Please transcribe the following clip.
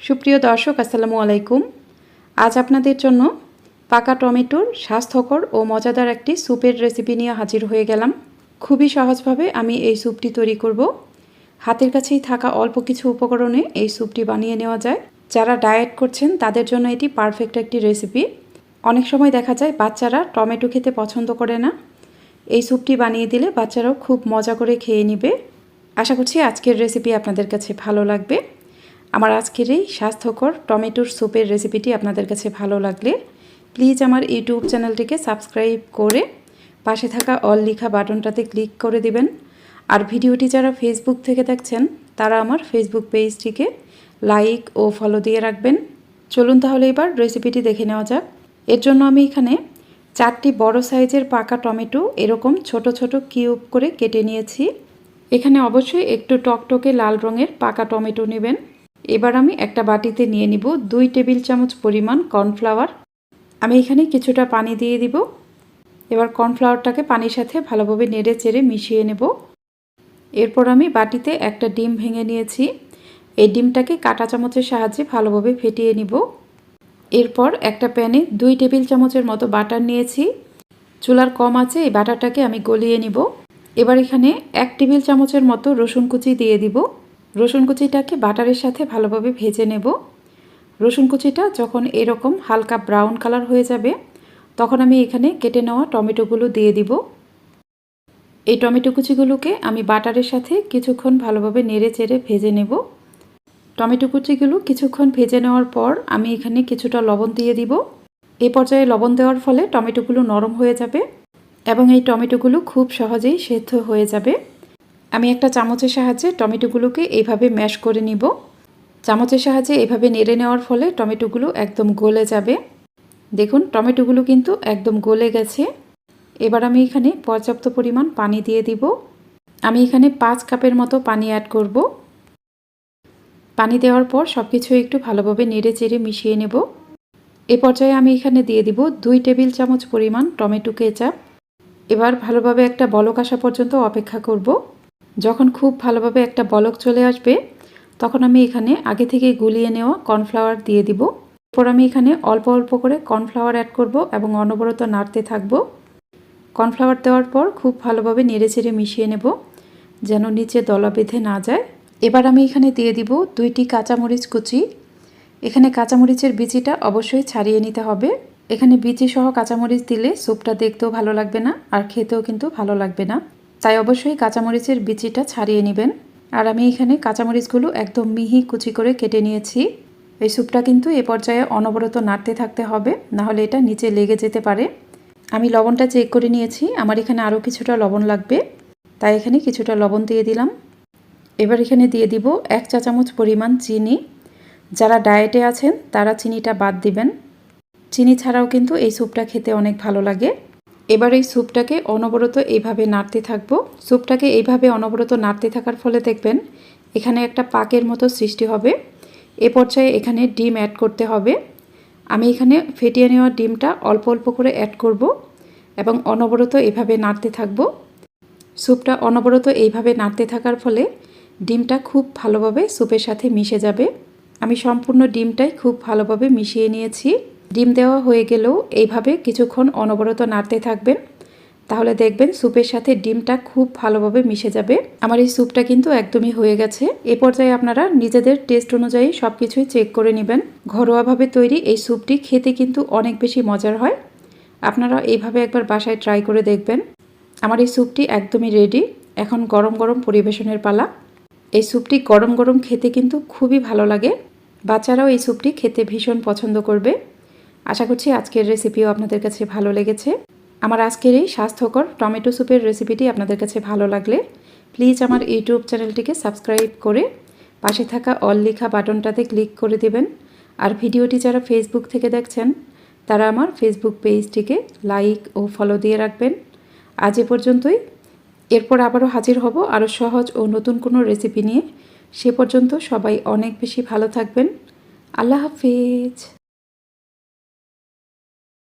সুপ্রিয় দর্শক আসসালামু আলাইকুম। আজ আপনাদের জন্য পাকা টমেটোর স্বাস্থ্যকর ও মজাদার একটি স্যুপের রেসিপি নিয়ে হাজির হয়ে গেলাম। খুবই সহজভাবে আমি এই স্যুপটি তৈরি করব। হাতের কাছেই থাকা অল্প কিছু উপকরণে এই স্যুপটি বানিয়ে নেওয়া যায়। যারা ডায়েট করছেন তাদের জন্য এটি পারফেক্ট একটি রেসিপি। অনেক সময় দেখা যায় বাচ্চারা টমেটো খেতে পছন্দ করে না। এই স্যুপটি বানিয়ে দিলে বাচ্চারাও খুব মজা করে খেয়ে নেবে। আশা করছি আজকের রেসিপি আপনাদের কাছে ভালো লাগবে। আমার আজকের এই স্বাস্থ্যকর টমেটোর স্যুপের রেসিপিটি আপনাদের কাছে ভালো লাগলে প্লিজ আমার ইউটিউব চ্যানেলটিকে সাবস্ক্রাইব করে পাশে থাকা অল লেখা বাটনটাতে ক্লিক করে দিবেন। আর ভিডিওটি যারা ফেসবুক থেকে দেখছেন তারা আমার ফেসবুক পেজটিকে লাইক ও ফলো দিয়ে রাখবেন। চলুন তাহলে এবার রেসিপিটি দেখে নেওয়া যাক। এর জন্য আমি এখানে 4টি বড় সাইজের পাকা টমেটো এরকম ছোট ছোট কিউব করে কেটে নিয়েছি। এখানে অবশ্যই একটু টকটকে লাল রঙের পাকা টমেটো নেবেন। এবার আমি একটা বাটিতে নিয়ে নিব 2 টেবিল চামচ পরিমাণ কর্নফ্লাওয়ার। আমি এখানে কিছুটা পানি দিয়ে দিব। এবার কর্নফ্লাওয়ারটাকে পানির সাথে ভালোভাবে নেড়ে চেড়ে মিশিয়ে নেব। এরপর আমি বাটিতে একটা ডিম ভেঙে নিয়েছি। এই ডিমটাকে কাঁটা চামচের সাহায্যে ভালোভাবে ফেটিয়ে নিব। এরপর একটা প্যানে 2 টেবিল চামচের মতো বাটার নিয়েছি। চুলার কম আঁচে এই বাটারটাকে আমি গলিয়ে নিব। এবার এখানে 1 টেবিল চামচের মতো রসুন কুচি দিয়ে দিব। রসুন কুচিটাকে বাটারের সাথে ভালোভাবে ভেজে নেব। রসুন কুচিটা যখন এরকম হালকা ব্রাউন কালার হয়ে যাবে তখন আমি এখানে কেটে নেওয়া টমেটোগুলো দিয়ে দিব। এই টমেটো কুচিগুলোকে আমি বাটারের সাথে কিছুক্ষণ ভালোভাবে নেড়ে চেড়ে ভেজে নেব। টমেটো কুচিগুলো কিছুক্ষণ ভেজে নেওয়ার পর আমি এখানে কিছুটা লবণ দিয়ে দিব। এই পর্যায়ে লবণ দেওয়ার ফলে টমেটোগুলো নরম হয়ে যাবে এবং এই টমেটোগুলো খুব সহজেই সেদ্ধ হয়ে যাবে। আমি একটা চামচের সাহায্যে টমেটোগুলোকে এইভাবে ম্যাশ করে নিব। চামচের সাহায্যে এইভাবে নেড়ে নেওয়ার ফলে টমেটোগুলো একদম গলে যাবে। দেখুন টমেটোগুলো কিন্তু একদম গলে গেছে। এবার আমি এখানে পর্যাপ্ত পরিমাণ পানি দিয়ে দিব। আমি এখানে 5 কাপের মতো পানি অ্যাড করব। পানি দেওয়ার পর সব কিছু একটু ভালোভাবে নেড়ে চেড়ে মিশিয়ে নেব। এ পর্যায়ে আমি এখানে দিয়ে দিব 2 টেবিল চামচ পরিমাণ টমেটো কেচাপ। এবার ভালোভাবে একটা বলক আসা পর্যন্ত অপেক্ষা করব। যখন খুব ভালোভাবে একটা বলক চলে আসবে তখন আমি এখানে আগে থেকে গুলিয়ে নেওয়া কর্নফ্লাওয়ার দিয়ে দিব। এরপর আমি এখানে অল্প অল্প করে কর্নফ্লাওয়ার অ্যাড করব এবং অনবরত নাড়তে থাকব। কর্নফ্লাওয়ার দেওয়ার পর খুব ভালোভাবে নেড়েচেড়ে মিশিয়ে নেব যেন নিচে দলা বেঁধে না যায়। এবার আমি এখানে দিয়ে দিব 2টি কাঁচামরিচ কুচি। এখানে কাঁচামরিচের বিচিটা অবশ্যই ছাড়িয়ে নিতে হবে। এখানে বিচি সহ কাঁচামরিচ দিলে স্যুপটা দেখতেও ভালো লাগবে না আর খেতেও কিন্তু ভালো লাগবে না। তাই অবশ্যই কাঁচামরিচের বিচিটা ছাড়িয়ে নেবেন। আর আমি এখানে কাঁচামরিচগুলো একদম মিহি কুচি করে কেটে নিয়েছি। এই স্যুপটা কিন্তু এ পর্যায়ে অনবরত নাড়তে থাকতে হবে, নাহলে এটা নিচে লেগে যেতে পারে। আমি লবণটা চেক করে নিয়েছি, আমার এখানে আরও কিছুটা লবণ লাগবে, তাই এখানে কিছুটা লবণ দিয়ে দিলাম। এবার এখানে দিয়ে দিব 1 চা চামচ পরিমাণ চিনি। যারা ডায়েটে আছেন তারা চিনিটা বাদ দিবেন। চিনি ছাড়াও কিন্তু এই স্যুপটা খেতে অনেক ভালো লাগে। এবার এই স্যুপটাকে অনবরত এইভাবে নাড়তে থাকবো। স্যুপটাকে এইভাবে অনবরত নাড়তে থাকার ফলে দেখবেন এখানে একটা পাকের মতো সৃষ্টি হবে। এ পর্যায়ে এখানে ডিম অ্যাড করতে হবে। আমি এখানে ফেটিয়ে নেওয়া ডিমটা অল্প অল্প করে অ্যাড করব এবং অনবরত এইভাবে নাড়তে থাকবো। স্যুপটা অনবরত এইভাবে নাড়তে থাকার ফলে ডিমটা খুব ভালোভাবে স্যুপের সাথে মিশে যাবে। আমি সম্পূর্ণ ডিমটাই খুব ভালোভাবে মিশিয়ে নিয়েছি। ডিম দেওয়া হয়ে গেলেও এইভাবে কিছুক্ষণ অনবরত নাড়তে থাকবেন, তাহলে দেখবেন স্যুপের সাথে ডিমটা খুব ভালোভাবে মিশে যাবে। আমার এই স্যুপটা কিন্তু একদমই হয়ে গেছে। এ পর্যায়ে আপনারা নিজেদের টেস্ট অনুযায়ী সব কিছুই চেক করে নেবেন। ঘরোয়াভাবে তৈরি এই স্যুপটি খেতে কিন্তু অনেক বেশি মজার হয়। আপনারা এইভাবে একবার বাসায় ট্রাই করে দেখবেন। আমার এই স্যুপটি একদমই রেডি। এখন গরম গরম পরিবেশনের পালা। এই স্যুপটি গরম গরম খেতে কিন্তু খুবই ভালো লাগে। বাচ্চারাও এই স্যুপটি খেতে ভীষণ পছন্দ করবে। আশা করছি আজকের রেসিপিও আপনাদের কাছে ভালো লেগেছে। আমার আজকের এই স্বাস্থ্যকর টমেটো স্যুপের রেসিপিটি আপনাদের কাছে ভালো লাগলে প্লিজ আমার ইউটিউব চ্যানেলটিকে সাবস্ক্রাইব করে পাশে থাকা অল লেখা বাটনটাতে ক্লিক করে দেবেন। আর ভিডিওটি যারা ফেসবুক থেকে দেখছেন তারা আমার ফেসবুক পেজটিকে লাইক ও ফলো দিয়ে রাখবেন। আজ এ পর্যন্তই। এরপর আবারও হাজির হব আরও সহজ ও নতুন কোনো রেসিপি নিয়ে। সে পর্যন্ত সবাই অনেক বেশি ভালো থাকবেন। আল্লাহ হাফেজ।